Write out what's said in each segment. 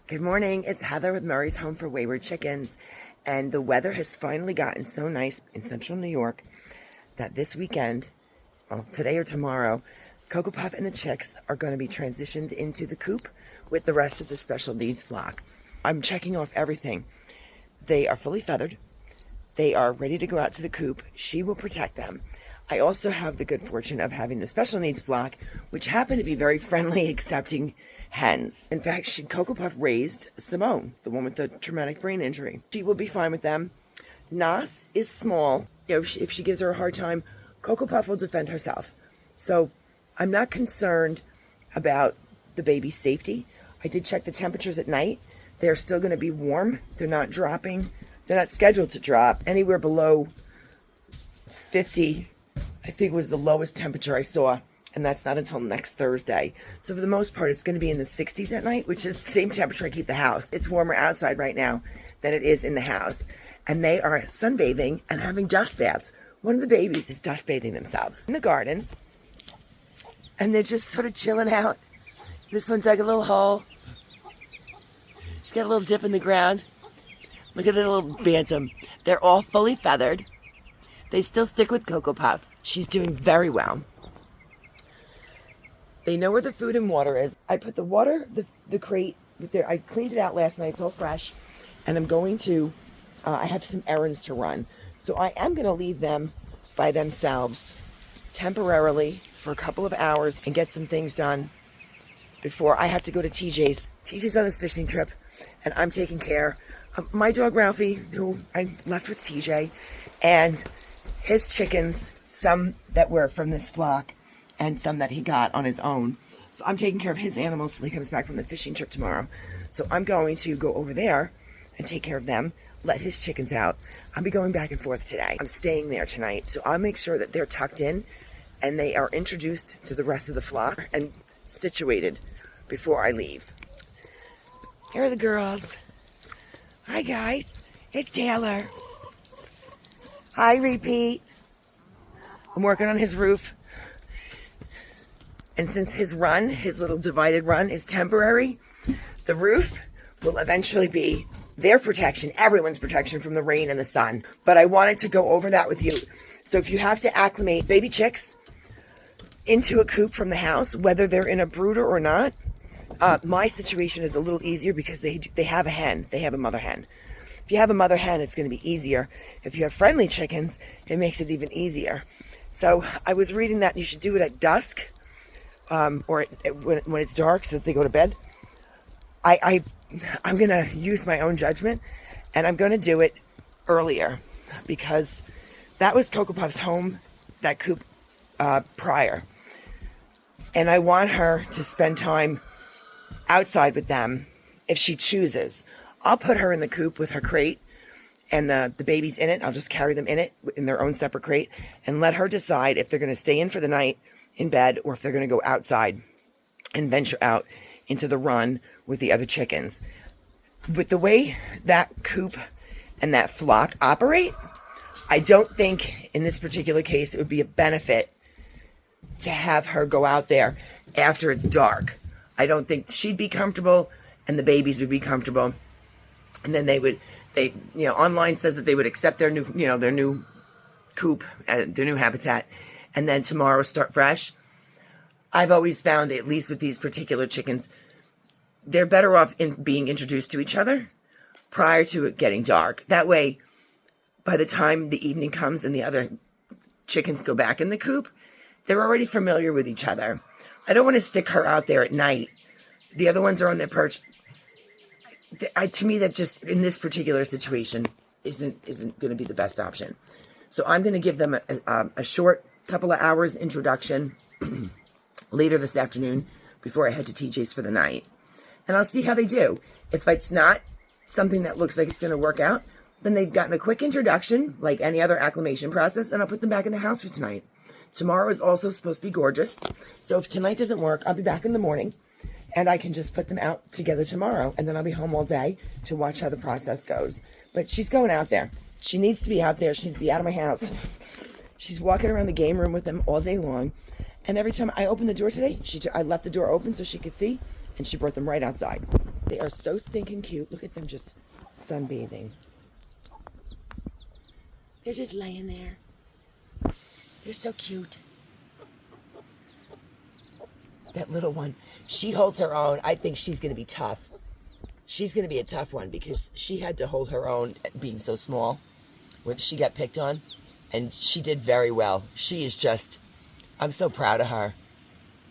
Good morning, it's Heather with Murray's Home for Wayward Chickens, and the weather has finally gotten so nice in central New York that this weekend, well, today or tomorrow, Cocoa Puff and the chicks are going to be transitioned into the coop with the rest of the special needs flock. I'm checking off everything. They are fully feathered. They are ready to go out to the coop. She will protect them. I also have the good fortune of having the special needs flock, which happen to be very friendly, accepting hens. In fact, Cocoa Puff raised Simone, the one with the traumatic brain injury. She will be fine with them. Nas is small. If she gives her a hard time, Cocoa Puff will defend herself. So I'm not concerned about the baby's safety. I did check the temperatures at night. They're still going to be warm. They're not dropping. They're not scheduled to drop anywhere below 50, I think was the lowest temperature I saw. And that's not until next Thursday. So for the most part, it's going to be in the 60s at night, which is the same temperature I keep the house. It's warmer outside right now than it is in the house. And they are sunbathing and having dust baths. One of the babies is dust bathing themselves in the garden. And they're just sort of chilling out. This one dug a little hole. She's got a little dip in the ground. Look at the little bantam. They're all fully feathered. They still stick with Cocoa Puff. She's doing very well. They know where the food and water is. I put the water, the crate, I cleaned it out last night. It's all fresh. And I'm going to, I have some errands to run. So I am going to leave them by themselves temporarily for a couple of hours and get some things done before I have to go to TJ's. TJ's on this fishing trip, and I'm taking care of my dog Ralphie, who I left with TJ, and his chickens, some that were from this flock, and some that he got on his own. So I'm taking care of his animals till he comes back from the fishing trip tomorrow. So I'm going to go over there and take care of them, let his chickens out. I'll be going back and forth today. I'm staying there tonight, so I'll make sure that they're tucked in and they are introduced to the rest of the flock and situated before I leave. Here are the girls. Hi guys, it's Taylor. Hi Repeat. I'm working on his roof. And since his little divided run is temporary, the roof will eventually be their protection, everyone's protection from the rain and the sun. But I wanted to go over that with you. So if you have to acclimate baby chicks into a coop from the house, whether they're in a brooder or not, my situation is a little easier because they have a hen. They have a mother hen. If you have a mother hen, it's going to be easier. If you have friendly chickens, it makes it even easier. So I was reading that you should do it at dusk. Or when it's dark so that they go to bed. I'm going to use my own judgment, and I'm going to do it earlier because that was Cocoa Puff's home, that coop, prior. And I want her to spend time outside with them if she chooses. I'll put her in the coop with her crate and the babies in it. I'll just carry them in it in their own separate crate and let her decide if they're going to stay in for the night in bed or if they're going to go outside and venture out into the run with the other chickens. With the way that coop and that flock operate, I don't think in this particular case it would be a benefit to have her go out there after it's dark. I don't think she'd be comfortable and the babies would be comfortable. And then online says that they would accept their new coop, their new habitat, and then tomorrow start fresh. I've always found, at least with these particular chickens, they're better off in being introduced to each other prior to it getting dark. That way, by the time the evening comes and the other chickens go back in the coop, they're already familiar with each other. I don't want to stick her out there at night. The other ones are on their perch. To me, that just, in this particular situation, isn't going to be the best option. So I'm going to give them a short couple of hours introduction later this afternoon before I head to TJ's for the night. And I'll see how they do. If it's not something that looks like it's going to work out, then they've gotten a quick introduction, like any other acclimation process, and I'll put them back in the house for tonight. Tomorrow is also supposed to be gorgeous. So if tonight doesn't work, I'll be back in the morning, and I can just put them out together tomorrow, and then I'll be home all day to watch how the process goes. But she's going out there. She needs to be out there. She needs to be out of my house. She's walking around the game room with them all day long. And every time I opened the door today, I left the door open so she could see, and she brought them right outside. They are so stinking cute. Look at them just sunbathing. They're just laying there. They're so cute. That little one, she holds her own. I think she's going to be tough. She's going to be a tough one because she had to hold her own being so small when she got picked on. And she did very well. She is just, I'm so proud of her.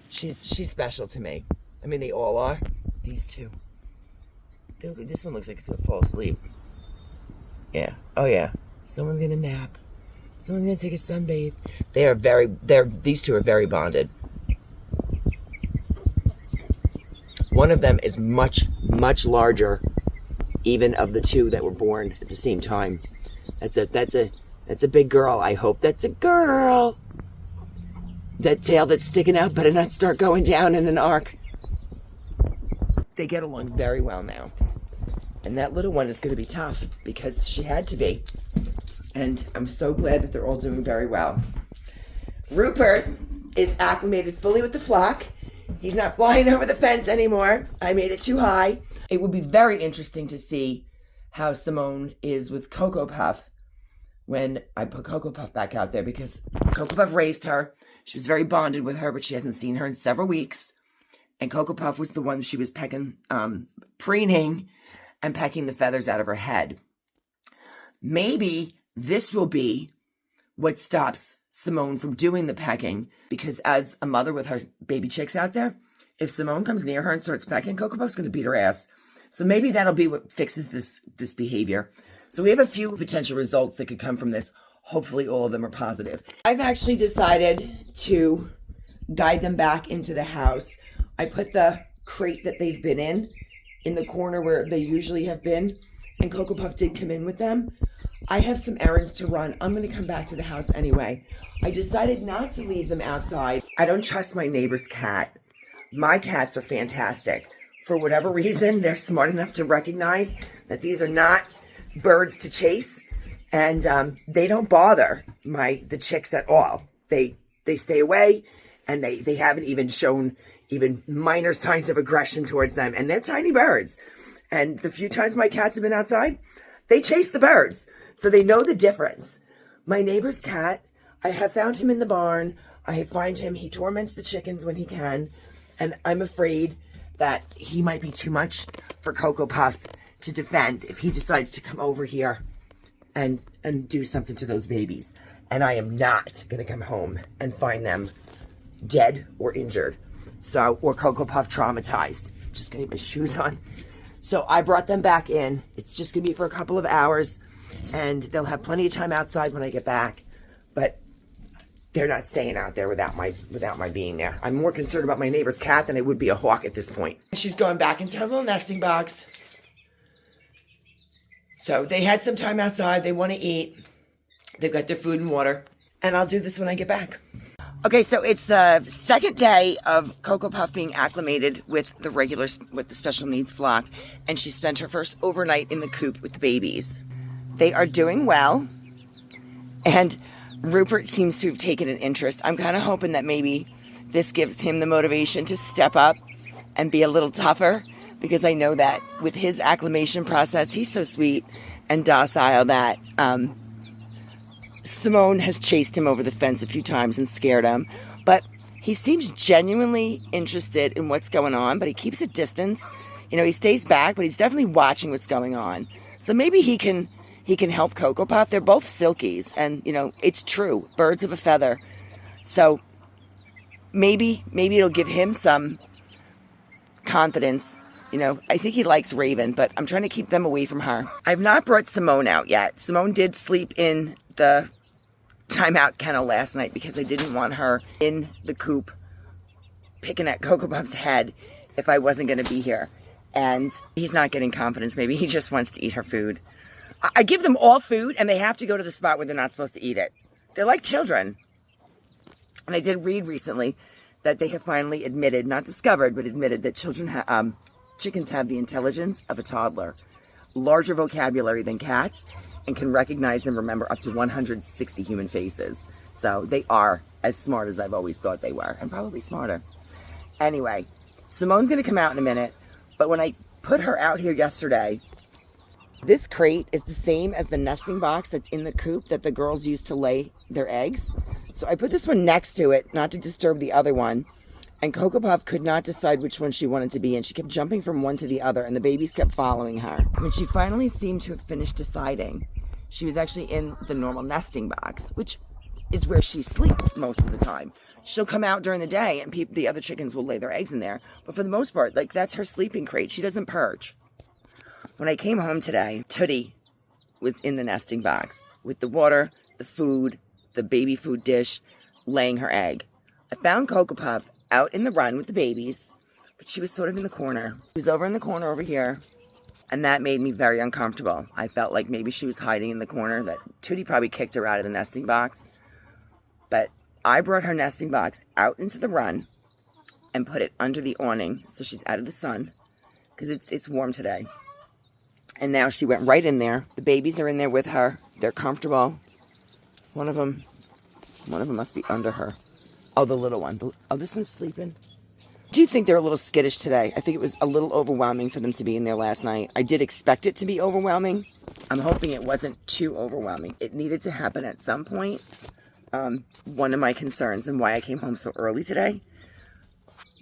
She's special to me. I mean, they all are. These two. This one looks like it's going to fall asleep. Yeah. Oh, yeah. Someone's going to nap. Someone's going to take a sunbathe. These two are very bonded. One of them is much, much larger, even of the two that were born at the same time. That's a big girl. I hope that's a girl. That tail that's sticking out better not start going down in an arc. They get along very well now. And that little one is going to be tough because she had to be. And I'm so glad that they're all doing very well. Rupert is acclimated fully with the flock. He's not flying over the fence anymore. I made it too high. It would be very interesting to see how Simone is with Cocoa Puff when I put Cocoa Puff back out there, because Cocoa Puff raised her. She was very bonded with her, but she hasn't seen her in several weeks. And Cocoa Puff was the one she was pecking, preening and pecking the feathers out of her head. Maybe this will be what stops Simone from doing the pecking, because as a mother with her baby chicks out there, if Simone comes near her and starts pecking, Cocoa Puff's going to beat her ass. So maybe that'll be what fixes this behavior. So we have a few potential results that could come from this. Hopefully all of them are positive. I've actually decided to guide them back into the house. I put the crate that they've been in the corner where they usually have been, and Cocoa Puff did come in with them. I have some errands to run. I'm going to come back to the house anyway. I decided not to leave them outside. I don't trust my neighbor's cat. My cats are fantastic. For whatever reason, they're smart enough to recognize that these are not birds to chase, and they don't bother the chicks at all. They stay away, and they haven't even shown even minor signs of aggression towards them. And they're tiny birds. And the few times my cats have been outside, they chase the birds. So they know the difference. My neighbor's cat, I have found him in the barn. I find him, he torments the chickens when he can. And I'm afraid that he might be too much for Cocoa Puff to defend if he decides to come over here and do something to those babies. And I am not going to come home and find them dead or injured. Or Cocoa Puff traumatized. Just going to get my shoes on. So I brought them back in. It's just going to be for a couple of hours. And they'll have plenty of time outside when I get back. But they're not staying out there without my being there. I'm more concerned about my neighbor's cat than I would be a hawk at this point. She's going back into her little nesting box. So they had some time outside. They want to eat. They've got their food and water. And I'll do this when I get back. Okay, so it's the second day of Cocoa Puff being acclimated with the special needs flock. And she spent her first overnight in the coop with the babies. They are doing well. And Rupert seems to have taken an interest. I'm kind of hoping that maybe this gives him the motivation to step up and be a little tougher, because I know that with his acclimation process, he's so sweet and docile that Simone has chased him over the fence a few times and scared him. But he seems genuinely interested in what's going on, but he keeps a distance. You know, he stays back, but he's definitely watching what's going on. So maybe he can help Cocoa Puff. They're both silkies, and, you know, it's true. Birds of a feather. So maybe it'll give him some confidence. You know, I think he likes Raven, but I'm trying to keep them away from her. I've not brought Simone out yet. Simone did sleep in the timeout kennel last night because I didn't want her in the coop picking at Cocoa Puff's head if I wasn't going to be here. And he's not getting confidence. Maybe he just wants to eat her food. I give them all food, and they have to go to the spot where they're not supposed to eat it. They're like children. And I did read recently that they have finally admitted, not discovered, but admitted that chickens have the intelligence of a toddler, larger vocabulary than cats, and can recognize and remember up to 160 human faces. So they are as smart as I've always thought they were, and probably smarter. Anyway, Simone's going to come out in a minute, but when I put her out here yesterday. This crate is the same as the nesting box that's in the coop that the girls use to lay their eggs. So I put this one next to it, not to disturb the other one. And Cocoa Puff could not decide which one she wanted to be in. She kept jumping from one to the other, and the babies kept following her. When she finally seemed to have finished deciding, she was actually in the normal nesting box, which is where she sleeps most of the time. She'll come out during the day, and the other chickens will lay their eggs in there. But for the most part, like, that's her sleeping crate. She doesn't perch. When I came home today, Tootie was in the nesting box with the water, the food, the baby food dish, laying her egg. I found Cocoa Puff out in the run with the babies, but she was sort of in the corner. She was over in the corner over here, and that made me very uncomfortable. I felt like maybe she was hiding in the corner, that Tootie probably kicked her out of the nesting box. But I brought her nesting box out into the run and put it under the awning so she's out of the sun, because it's warm today. And now she went right in there. The babies are in there with her. They're comfortable. One of them must be under her. Oh, the little one. Oh, this one's sleeping. I do think they're a little skittish today. I think it was a little overwhelming for them to be in there last night. I did expect it to be overwhelming. I'm hoping it wasn't too overwhelming. It needed to happen at some point. One of my concerns and why I came home so early today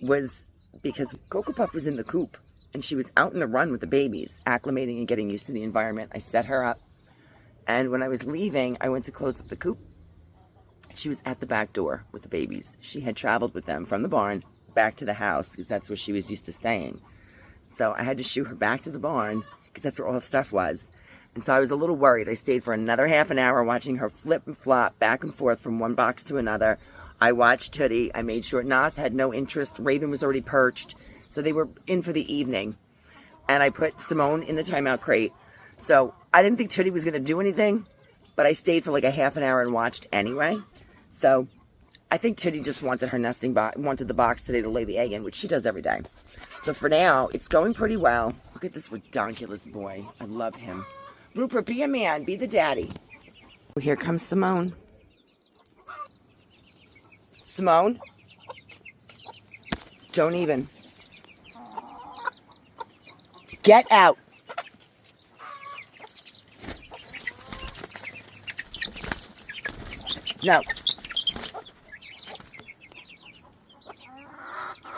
was because Cocoa Puff was in the coop and she was out in the run with the babies, acclimating and getting used to the environment. I set her up, and when I was leaving, I went to close up the coop. She was at the back door with the babies. She had traveled with them from the barn back to the house because that's where she was used to staying. So I had to shoo her back to the barn because that's where all the stuff was. And so I was a little worried. I stayed for another half an hour watching her flip and flop back and forth from one box to another. I watched Tootie. I made sure Nas had no interest. Raven was already perched. So they were in for the evening. And I put Simone in the timeout crate. So I didn't think Tootie was going to do anything, but I stayed for like a half an hour and watched anyway. So I think Tootie just wanted her nesting box, wanted the box today to lay the egg in, which she does every day. So for now, it's going pretty well. Look at this ridiculous boy. I love him. Rupert, be a man. Be the daddy. Here comes Simone. Simone? Don't even. Get out. No.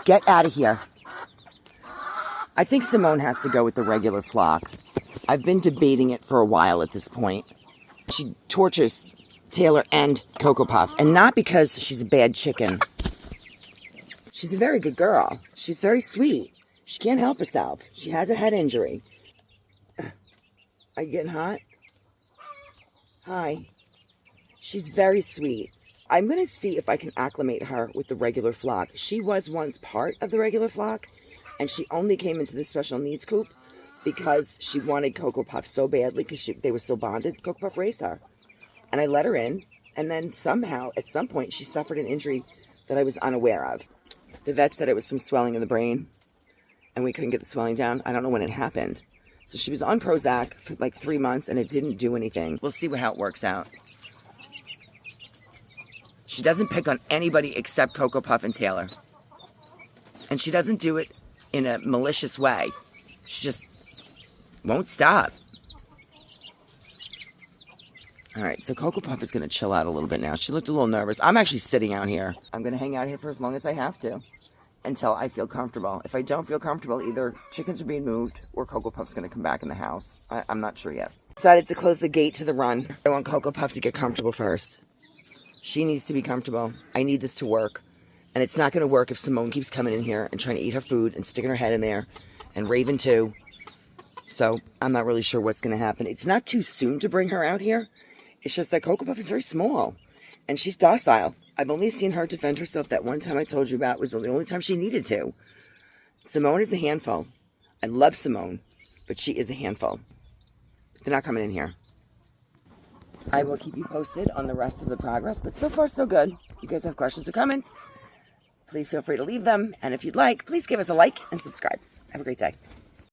Get out of here. I think Simone has to go with the regular flock. I've been debating it for a while at this point. She tortures Taylor and Cocoa Puff, and not because she's a bad chicken. She's a very good girl. She's very sweet. She can't help herself. She has a head injury. Are you getting hot? Hi. She's very sweet. I'm going to see if I can acclimate her with the regular flock. She was once part of the regular flock, and she only came into the special needs coop because she wanted Cocoa Puff so badly because they were still bonded. Cocoa Puff raised her. And I let her in, and then somehow, at some point, she suffered an injury that I was unaware of. The vet said it was some swelling in the brain, and we couldn't get the swelling down. I don't know when it happened. So she was on Prozac for like 3 months, and it didn't do anything. We'll see how it works out. She doesn't pick on anybody except Cocoa Puff and Taylor. And she doesn't do it in a malicious way. She just won't stop. All right, so Cocoa Puff is going to chill out a little bit now. She looked a little nervous. I'm actually sitting out here. I'm going to hang out here for as long as I have to until I feel comfortable. If I don't feel comfortable, either chickens are being moved or Cocoa Puff's going to come back in the house. I'm not sure yet. Decided to close the gate to the run. I want Cocoa Puff to get comfortable first. She needs to be comfortable. I need this to work. And it's not going to work if Simone keeps coming in here and trying to eat her food and sticking her head in there. And Raven too. So I'm not really sure what's going to happen. It's not too soon to bring her out here. It's just that Cocoa Puff is very small. And she's docile. I've only seen her defend herself that one time I told you about. It was the only time she needed to. Simone is a handful. I love Simone. But she is a handful. They're not coming in here. I will keep you posted on the rest of the progress, but so far so good. If you guys have questions or comments, please feel free to leave them. And if you'd like, please give us a like and subscribe. Have a great day.